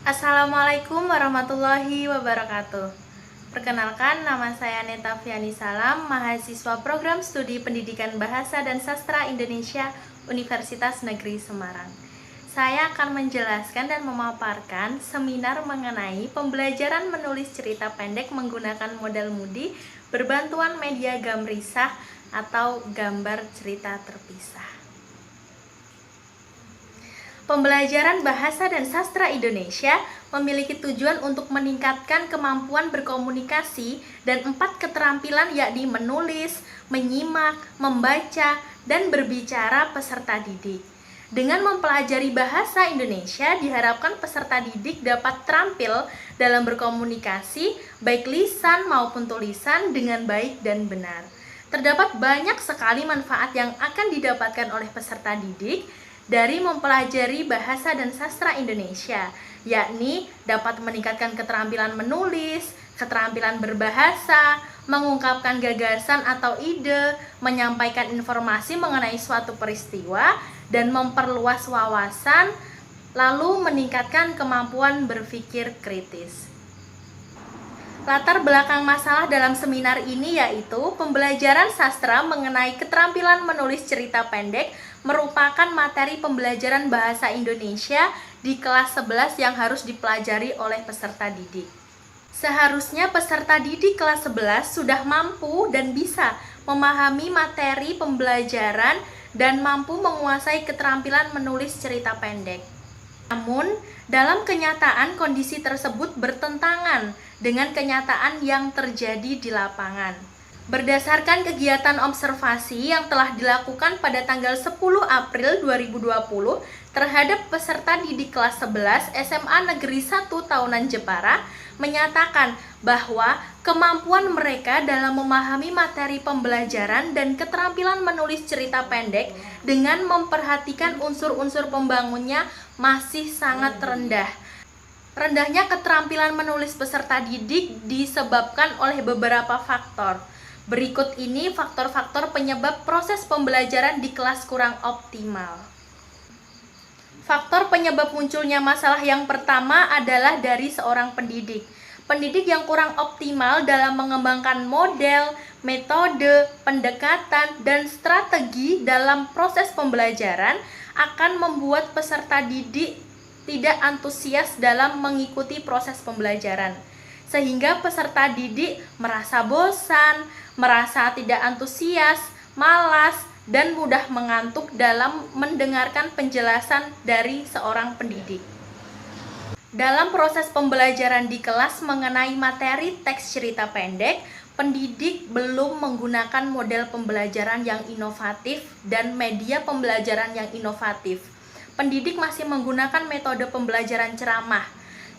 Assalamualaikum warahmatullahi wabarakatuh. Perkenalkan, nama saya Neta Fiani Salam, mahasiswa program studi Pendidikan Bahasa dan Sastra Indonesia Universitas Negeri Semarang. Saya akan menjelaskan dan memaparkan seminar mengenai pembelajaran menulis cerita pendek menggunakan model Moody berbantuan media gamrisah atau gambar cerita terpisah. Pembelajaran Bahasa dan Sastra Indonesia memiliki tujuan untuk meningkatkan kemampuan berkomunikasi dan 4 keterampilan, yakni menulis, menyimak, membaca, dan berbicara peserta didik. Dengan mempelajari bahasa Indonesia, diharapkan peserta didik dapat terampil dalam berkomunikasi, baik lisan maupun tulisan, dengan baik dan benar. Terdapat banyak sekali manfaat yang akan didapatkan oleh peserta didik dari mempelajari bahasa dan sastra Indonesia, yakni dapat meningkatkan keterampilan menulis, keterampilan berbahasa, mengungkapkan gagasan atau ide, menyampaikan informasi mengenai suatu peristiwa, dan memperluas wawasan, lalu meningkatkan kemampuan berpikir kritis. Latar belakang masalah dalam seminar ini yaitu pembelajaran sastra mengenai keterampilan menulis cerita pendek merupakan materi pembelajaran bahasa Indonesia di kelas 11 yang harus dipelajari oleh peserta didik. Seharusnya peserta didik kelas 11 sudah mampu dan bisa memahami materi pembelajaran dan mampu menguasai keterampilan menulis cerita pendek. Namun, dalam kenyataan kondisi tersebut bertentangan dengan kenyataan yang terjadi di lapangan. Berdasarkan kegiatan observasi yang telah dilakukan pada tanggal 10 April 2020 terhadap peserta didik kelas 11 SMA Negeri 1 Tahunan Jepara, menyatakan bahwa kemampuan mereka dalam memahami materi pembelajaran dan keterampilan menulis cerita pendek dengan memperhatikan unsur-unsur pembangunnya masih sangat rendah. Rendahnya keterampilan menulis peserta didik disebabkan oleh beberapa faktor. Berikut ini faktor-faktor penyebab proses pembelajaran di kelas kurang optimal. Faktor penyebab munculnya masalah yang pertama adalah dari seorang pendidik. Pendidik yang kurang optimal dalam mengembangkan model, metode, pendekatan, dan strategi dalam proses pembelajaran akan membuat peserta didik tidak antusias dalam mengikuti proses pembelajaran. Sehingga peserta didik merasa bosan, merasa tidak antusias, malas, dan mudah mengantuk dalam mendengarkan penjelasan dari seorang pendidik. Dalam proses pembelajaran di kelas mengenai materi teks cerita pendek, pendidik belum menggunakan model pembelajaran yang inovatif dan media pembelajaran yang inovatif. Pendidik masih menggunakan metode pembelajaran ceramah,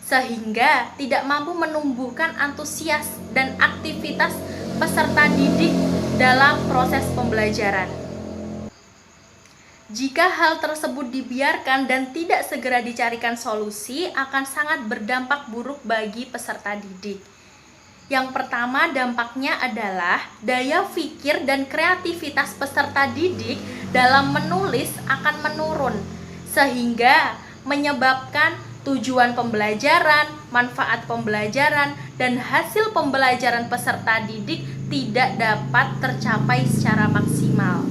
sehingga tidak mampu menumbuhkan antusias dan aktivitas peserta didik dalam proses pembelajaran. Jika hal tersebut dibiarkan dan tidak segera dicarikan solusi, akan sangat berdampak buruk bagi peserta didik. Yang pertama, dampaknya adalah daya pikir dan kreativitas peserta didik dalam menulis akan menurun, sehingga menyebabkan tujuan pembelajaran, manfaat pembelajaran, dan hasil pembelajaran peserta didik tidak dapat tercapai secara maksimal.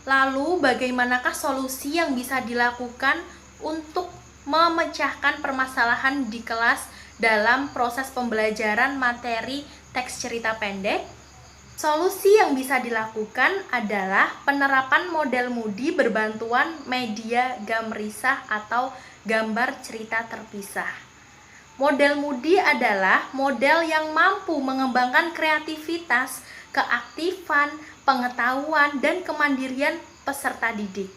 Lalu, bagaimanakah solusi yang bisa dilakukan untuk memecahkan permasalahan di kelas dalam proses pembelajaran materi teks cerita pendek? Solusi yang bisa dilakukan adalah penerapan model Moody berbantuan media gamrisah atau gambar cerita terpisah. Model Moody adalah model yang mampu mengembangkan kreativitas, keaktifan, pengetahuan, dan kemandirian peserta didik.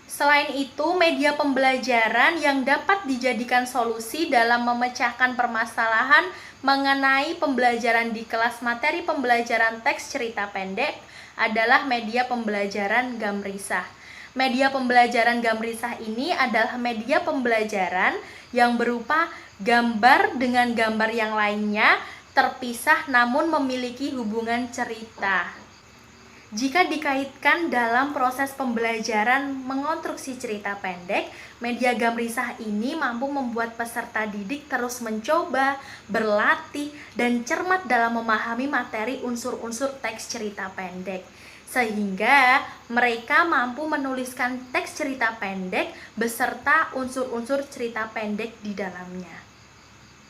Selain itu, media pembelajaran yang dapat dijadikan solusi dalam memecahkan permasalahan mengenai pembelajaran di kelas materi pembelajaran teks cerita pendek adalah media pembelajaran gamrisah. Media pembelajaran gamrisah ini adalah media pembelajaran yang berupa gambar dengan gambar yang lainnya terpisah namun memiliki hubungan cerita. Jika dikaitkan dalam proses pembelajaran mengonstruksi cerita pendek, media Gamrisah ini mampu membuat peserta didik terus mencoba, berlatih, dan cermat dalam memahami materi unsur-unsur teks cerita pendek. Sehingga mereka mampu menuliskan teks cerita pendek beserta unsur-unsur cerita pendek di dalamnya.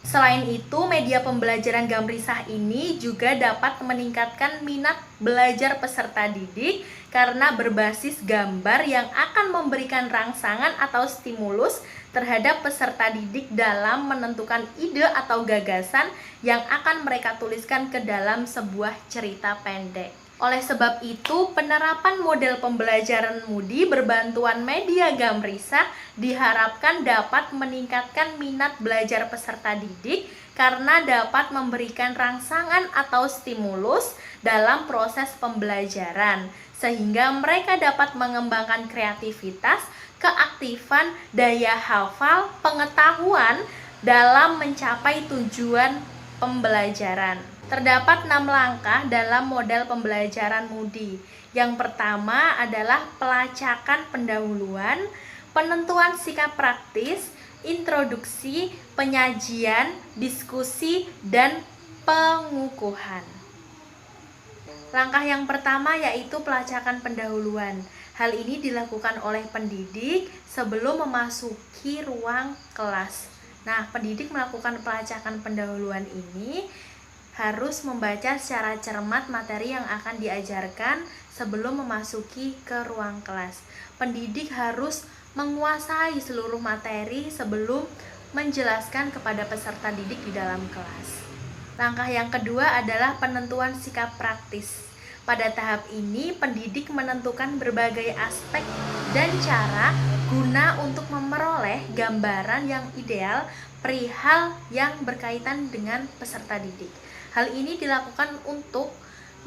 Selain itu, media pembelajaran Gamrisah ini juga dapat meningkatkan minat belajar peserta didik karena berbasis gambar yang akan memberikan rangsangan atau stimulus terhadap peserta didik dalam menentukan ide atau gagasan yang akan mereka tuliskan ke dalam sebuah cerita pendek. Oleh sebab itu, penerapan model pembelajaran Moodle berbantuan media Gamrisah diharapkan dapat meningkatkan minat belajar peserta didik karena dapat memberikan rangsangan atau stimulus dalam proses pembelajaran, sehingga mereka dapat mengembangkan kreativitas, keaktifan, daya hafal, pengetahuan dalam mencapai tujuan pembelajaran. Terdapat 6 langkah dalam model pembelajaran Moodle. Yang pertama adalah pelacakan pendahuluan, penentuan sikap praktis, introduksi, penyajian, diskusi, dan pengukuhan. Langkah yang pertama yaitu pelacakan pendahuluan. Hal ini dilakukan oleh pendidik sebelum memasuki ruang kelas. Nah, pendidik melakukan pelacakan pendahuluan ini harus membaca secara cermat materi yang akan diajarkan sebelum memasuki ke ruang kelas. Pendidik harus menguasai seluruh materi sebelum menjelaskan kepada peserta didik di dalam kelas. Langkah yang kedua adalah penentuan sikap praktis. Pada tahap ini, pendidik menentukan berbagai aspek dan cara guna untuk memperoleh gambaran yang ideal perihal yang berkaitan dengan peserta didik. Hal ini dilakukan untuk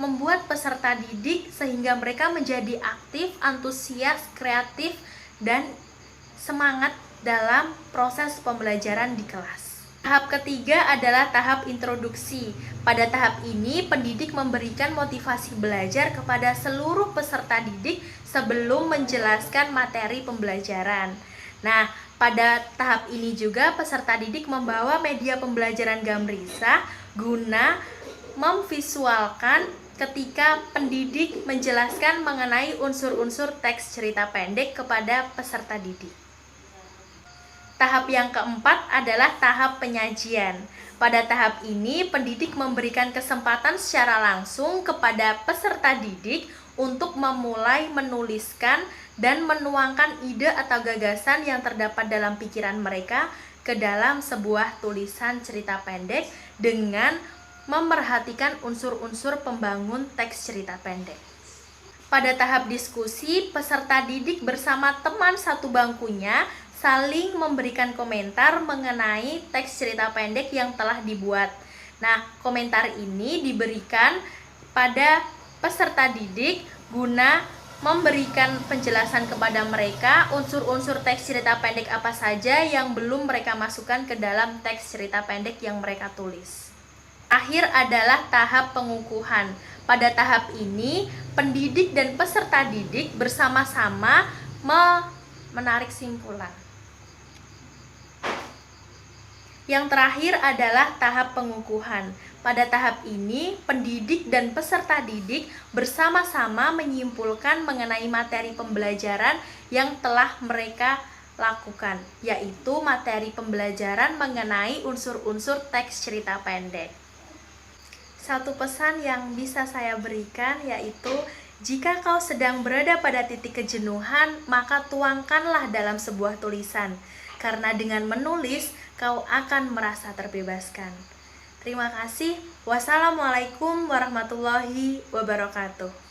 membuat peserta didik sehingga mereka menjadi aktif, antusias, kreatif, dan semangat dalam proses pembelajaran di kelas. Tahap ketiga adalah tahap introduksi. Pada tahap ini, pendidik memberikan motivasi belajar kepada seluruh peserta didik sebelum menjelaskan materi pembelajaran. Nah, pada tahap ini juga peserta didik membawa media pembelajaran Gamrisah guna memvisualkan ketika pendidik menjelaskan mengenai unsur-unsur teks cerita pendek kepada peserta didik. Tahap yang keempat adalah tahap penyajian. Pada tahap ini, pendidik memberikan kesempatan secara langsung kepada peserta didik untuk memulai menuliskan dan menuangkan ide atau gagasan yang terdapat dalam pikiran mereka ke dalam sebuah tulisan cerita pendek dengan memerhatikan unsur-unsur pembangun teks cerita pendek. Pada tahap diskusi, peserta didik bersama teman satu bangkunya saling memberikan komentar mengenai teks cerita pendek yang telah dibuat. Nah, komentar ini diberikan pada peserta didik guna memberikan penjelasan kepada mereka unsur-unsur teks cerita pendek apa saja yang belum mereka masukkan ke dalam teks cerita pendek yang mereka tulis. Akhir adalah tahap pengukuhan. Pada tahap ini, pendidik dan peserta didik bersama-sama menarik simpulan. Yang terakhir adalah tahap pengukuhan. Pada tahap ini, pendidik dan peserta didik bersama-sama menyimpulkan mengenai materi pembelajaran yang telah mereka lakukan, yaitu materi pembelajaran mengenai unsur-unsur teks cerita pendek. Satu pesan yang bisa saya berikan yaitu, jika kau sedang berada pada titik kejenuhan, maka tuangkanlah dalam sebuah tulisan, karena dengan menulis, kau akan merasa terbebaskan. Terima kasih. Wassalamualaikum warahmatullahi wabarakatuh.